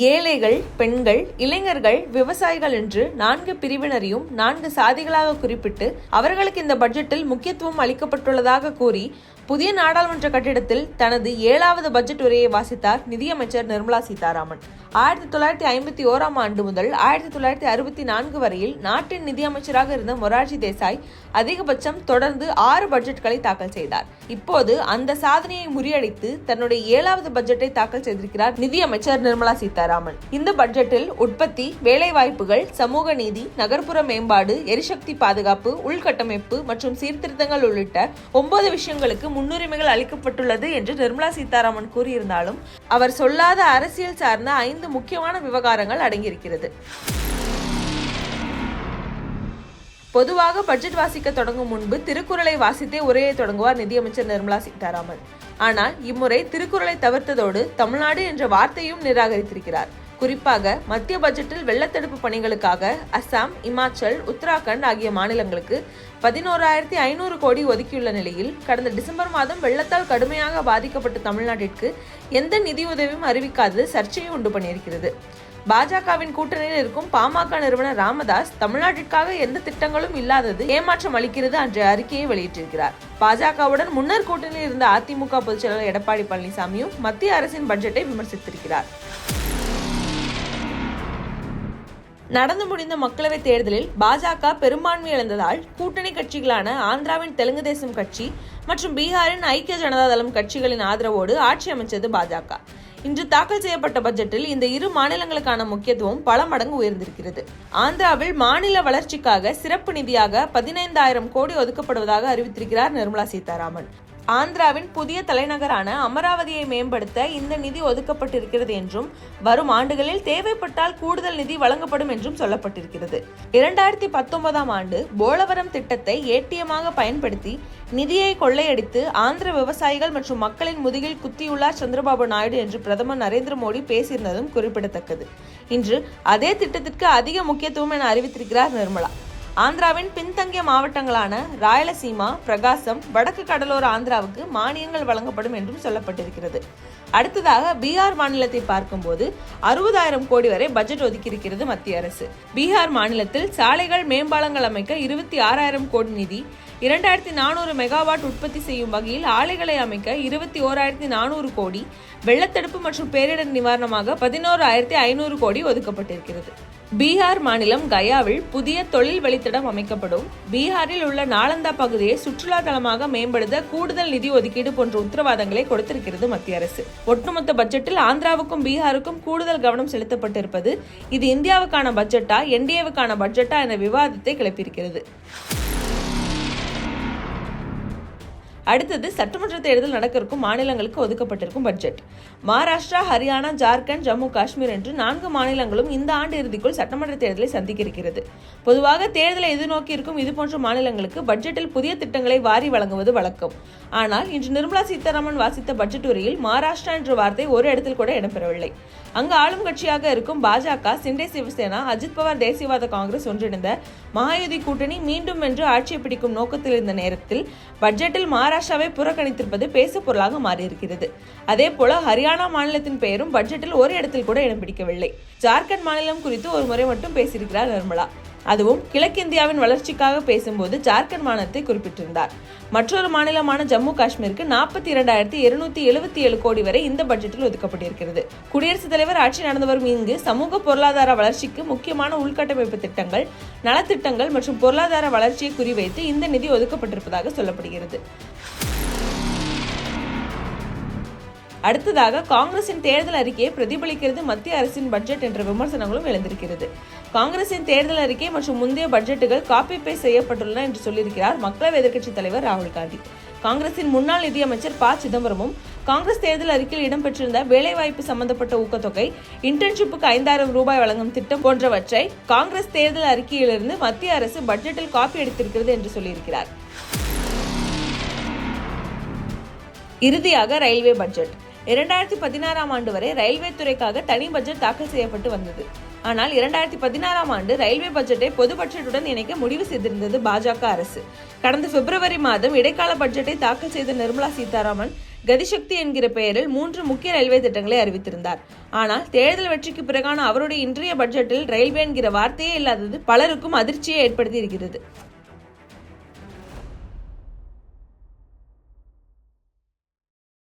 ஏழைகள், பெண்கள், இளைஞர்கள், விவசாயிகள் என்று 4 பிரிவினரையும் 4 சாதிகளாக குறிப்பிட்டு அவர்களுக்கு இந்த பட்ஜெட்டில் முக்கியத்துவம் அளிக்கப்பட்டுள்ளதாக கூறி புதிய நாடாளுமன்ற கட்டிடத்தில் தனது 7வது பட்ஜெட் உரையை வாசித்தார் நிதியமைச்சர் நிர்மலா சீதாராமன். 1951ஆம் ஆண்டு முதல் 1964 வரையில் நாட்டின் நிதியமைச்சராக இருந்த மொரார்ஜி தேசாய் அதிகபட்சம் தொடர்ந்து 6 பட்ஜெட்களை தாக்கல் செய்தார். இப்போது அந்த சாதனையை முறியடித்து தன்னுடைய 7வது பட்ஜெட்டை தாக்கல் செய்திருக்கிறார் நிதியமைச்சர் நிர்மலா சீதாராமன். இந்த பட்ஜெட்டில் உற்பத்தி, வேலைவாய்ப்புகள், சமூக நீதி, நகர்ப்புற மேம்பாடு, எரிசக்தி பாதுகாப்பு, உள்கட்டமைப்பு மற்றும் சீர்திருத்தங்கள் உள்ளிட்ட 9 விஷயங்களுக்கு முன்னுரிமைகள் அளிக்கப்பட்டுள்ளது என்று நிர்மலா சீதாராமன் கூறியிருந்தாலும் அவர் சொல்லாத அரசியல் சார்ந்த 5 முக்கியமான விவகாரங்கள் அடங்கியிருக்கிறது. பொதுவாக பட்ஜெட் வாசிக்க தொடங்கும் முன்பு திருக்குறளை வாசித்தே உரையை தொடங்குவார் நிதியமைச்சர் நிர்மலா சீதாராமன். ஆனால் இம்முறை திருக்குறளை தவிர்த்ததோடு தமிழ்நாடு என்ற வார்த்தையும் நிராகரித்திருக்கிறார். குறிப்பாக மத்திய பட்ஜெட்டில் வெள்ளத்தடுப்பு பணிகளுக்காக அசாம், இமாச்சல், உத்தராகண்ட் ஆகிய மாநிலங்களுக்கு 11,500 கோடி ஒதுக்கியுள்ள நிலையில் கடந்த டிசம்பர் மாதம் வெள்ளத்தால் கடுமையாக பாதிக்கப்பட்ட தமிழ்நாட்டிற்கு எந்த நிதியுதவியும் அறிவிக்காதது சர்ச்சையை உண்டு பண்ணியிருக்கிறது. பாஜகவின் கூட்டணியில் இருக்கும் பாமக நிறுவனர் ராமதாஸ் தமிழ்நாட்டிற்காக எந்த திட்டங்களும் இல்லாதது ஏமாற்றம் அளிக்கிறது என்ற அறிக்கையை வெளியிட்டிருக்கிறார். பாஜகவுடன் முன்னர் கூட்டணியில் இருந்த அதிமுக பொதுச்செயலாளர் எடப்பாடி பழனிசாமியும் மத்திய அரசின் பட்ஜெட்டை விமர்சித்திருக்கிறார். நடந்து முடிந்த மக்களவைத் தேர்தலில் பாஜக பெரும்பான்மை இழந்ததால் கூட்டணி கட்சிகளான ஆந்திராவின் தெலுங்கு தேசம் கட்சி மற்றும் பீகாரின் ஐக்கிய ஜனதா தளம் கட்சிகளின் ஆதரவோடு ஆட்சி அமைச்சது பாஜக. இன்று தாக்கல் செய்யப்பட்ட பட்ஜெட்டில் இந்த இரு மாநிலங்களுக்கான முக்கியத்துவம் பல மடங்கு உயர்ந்திருக்கிறது. ஆந்திராவில் மாநில வளர்ச்சிக்காக சிறப்பு நிதியாக 15,000 கோடி ஒதுக்கப்படுவதாக அறிவித்திருக்கிறார் நிர்மலா சீதாராமன். ஆந்திராவின் புதிய தலைநகரான அமராவதியை மேம்படுத்த இந்த நிதி ஒதுக்கப்பட்டிருக்கிறது என்றும் வரும் ஆண்டுகளில் தேவைப்பட்டால் கூடுதல் நிதி வழங்கப்படும் என்றும் சொல்லப்பட்டிருக்கிறது. 2019ஆம் ஆண்டு போலவரம் திட்டத்தை ஏடிஎம்மாக பயன்படுத்தி நிதியை கொள்ளையடித்து ஆந்திர விவசாயிகள் மற்றும் மக்களின் முதுகில் குத்தியுள்ளார் சந்திரபாபு நாயுடு என்று பிரதமர் நரேந்திர மோடி பேசியிருந்ததும் குறிப்பிடத்தக்கது. இன்று அதே திட்டத்திற்கு அதிக முக்கியத்துவம் என அறிவித்திருக்கிறார் நிர்மலா. ஆந்திராவின் பின்தங்கிய மாவட்டங்களான ராயலசீமா, பிரகாசம், வடக்கு கடலோர ஆந்திராவுக்கு மானியங்கள் வழங்கப்படும் என்றும் சொல்லப்பட்டிருக்கிறது. அடுத்ததாக பீகார் மாநிலத்தை பார்க்கும்போது 60,000 கோடி வரை பட்ஜெட் ஒதுக்கியிருக்கிறது மத்திய அரசு. பீகார் மாநிலத்தில் சாலைகள், மேம்பாலங்கள் அமைக்க 26,000 கோடி நிதி, 2,400 மெகாவாட் உற்பத்தி செய்யும் வகையில் ஆலைகளை அமைக்க 21,400 கோடி, வெள்ளத்தடுப்பு மற்றும் பேரிடர் நிவாரணமாக 11,500 கோடி ஒதுக்கப்பட்டிருக்கிறது. பீகார் மாநிலம் கயாவில் புதிய தொழில் வழித்தடம் அமைக்கப்படும். பீகாரில் உள்ள நாலந்தா பகுதியை சுற்றுலா தலமாக மேம்படுத்த கூடுதல் நிதி ஒதுக்கீடு போன்ற உத்தரவாதங்களை கொடுத்திருக்கிறது மத்திய அரசு. ஒட்டுமொத்த பட்ஜெட்டில் ஆந்திராவுக்கும் பீகாருக்கும் கூடுதல் கவனம் செலுத்தப்பட்டிருப்பது இது இந்தியாவுக்கான பட்ஜெட்டா, என்டிஏவுக்கான பட்ஜெட்டா என விவாதத்தை கிளப்பியிருக்கிறது. அடுத்தது சட்டமன்ற தேர்தல் நடக்க இருக்கும் மாநிலங்களுக்கு ஒதுக்கப்பட்டிருக்கும் பட்ஜெட். மகாராஷ்டிரா, ஹரியானா, ஜார்க்கண்ட், ஜம்மு காஷ்மீர் என்று 4 மாநிலங்களும் இந்த ஆண்டு இறுதிக்குள் சட்டமன்ற தேர்தலை சந்திக்க இருக்கிறது. பொதுவாக தேர்தலை எதிர்நோக்கி இருக்கும் இதுபோன்ற மாநிலங்களுக்கு பட்ஜெட்டில் புதிய திட்டங்களை வாரி வழங்குவது வழக்கம். ஆனால் இன்று நிர்மலா சீதாராமன் வாசித்த பட்ஜெட் உரையில் மகாராஷ்டிரா என்ற வார்த்தை ஒரு இடத்தில் கூட இடம்பெறவில்லை. அங்கு ஆளும் கட்சியாக இருக்கும் பாஜக, சிண்டே சிவசேனா, அஜித் பவார் தேசியவாத காங்கிரஸ் ஒன்றிணைந்த மகாயுதி கூட்டணி மீண்டும் வென்று ஆட்சியை பிடிக்கும் நோக்கத்தில் இருந்த நேரத்தில் பட்ஜெட்டில் மகாராஷ்டிராவை புறக்கணித்திருப்பது பேசு பொருளாக மாறியிருக்கிறது. அதே போல ஹரியானா மாநிலத்தின் பெயரும் பட்ஜெட்டில் ஒரு இடத்தில் கூட இடம் பிடிக்கவில்லை. ஜார்க்கண்ட் மாநிலம் குறித்து ஒரு முறை மட்டும் பேசியிருக்கிறார் நிர்மலா. அதுவும் கிழக்கிந்தியாவின் வளர்ச்சிக்காக பேசும்போது ஜார்க்கண்ட் மாநிலத்தை குறிப்பிட்டிருந்தார். மற்றொரு மாநிலமான ஜம்மு காஷ்மீருக்கு 42,277 கோடி வரை இந்த பட்ஜெட்டில் ஒதுக்கப்பட்டிருக்கிறது. குடியரசுத் தலைவர் ஆட்சி நடந்து வரும் இங்கு சமூக பொருளாதார வளர்ச்சிக்கு முக்கியமான உள்கட்டமைப்பு திட்டங்கள், நலத்திட்டங்கள் மற்றும் பொருளாதார வளர்ச்சியை குறிவைத்து இந்த நிதி ஒதுக்கப்பட்டிருப்பதாக சொல்லப்படுகிறது. அடுத்ததாக காங்கிரசின் தேர்தல் அறிக்கையை பிரதிபலிக்கிறது மத்திய அரசின் பட்ஜெட் என்ற விமர்சனங்களும் எழுந்திருக்கிறது. காங்கிரசின் தேர்தல் அறிக்கை மற்றும் முந்தைய பட்ஜெட்டுகள் காப்பி பேஸ்ட் செய்யப்பட்டுள்ளன என்று சொல்லியிருக்கிறார் மக்களவை எதிர்க்கட்சித் தலைவர் ராகுல் காந்தி. காங்கிரசின் முன்னாள் நிதியமைச்சர் ப. சிதம்பரமும் காங்கிரஸ் தேர்தல் அறிக்கையில் இடம்பெற்றிருந்த வேலைவாய்ப்பு சம்பந்தப்பட்ட ஊக்கத்தொகை, இன்டர்ன்ஷிப்புக்கு 5,000 ரூபாய் வழங்கும் திட்டம் போன்றவற்றை காங்கிரஸ் தேர்தல் அறிக்கையிலிருந்து மத்திய அரசு பட்ஜெட்டில் காப்பி எடுத்திருக்கிறது என்று சொல்லியிருக்கிறார். இறுதியாக ரயில்வே பட்ஜெட். 2016ஆம் ஆண்டு வரை ரயில்வே துறைக்காக தனி பட்ஜெட் தாக்கல் செய்யப்பட்டு வந்தது. ஆனால் 2016ஆம் ஆண்டு ரயில்வே பட்ஜெட்டை பொது பட்ஜெட்டுடன் இணைக்க முடிவு செய்திருந்தது பாஜக அரசு. கடந்த பிப்ரவரி மாதம் இடைக்கால பட்ஜெட்டை தாக்கல் செய்த நிர்மலா சீதாராமன் கதிசக்தி என்கிற பெயரில் 3 முக்கிய ரயில்வே திட்டங்களை அறிவித்திருந்தார். ஆனால் தேர்தல் வெற்றிக்கு பிறகான அவருடைய இன்றைய பட்ஜெட்டில் ரயில்வே என்கிற வார்த்தையே இல்லாதது பலருக்கும் அதிர்ச்சியை ஏற்படுத்தி இருக்கிறது.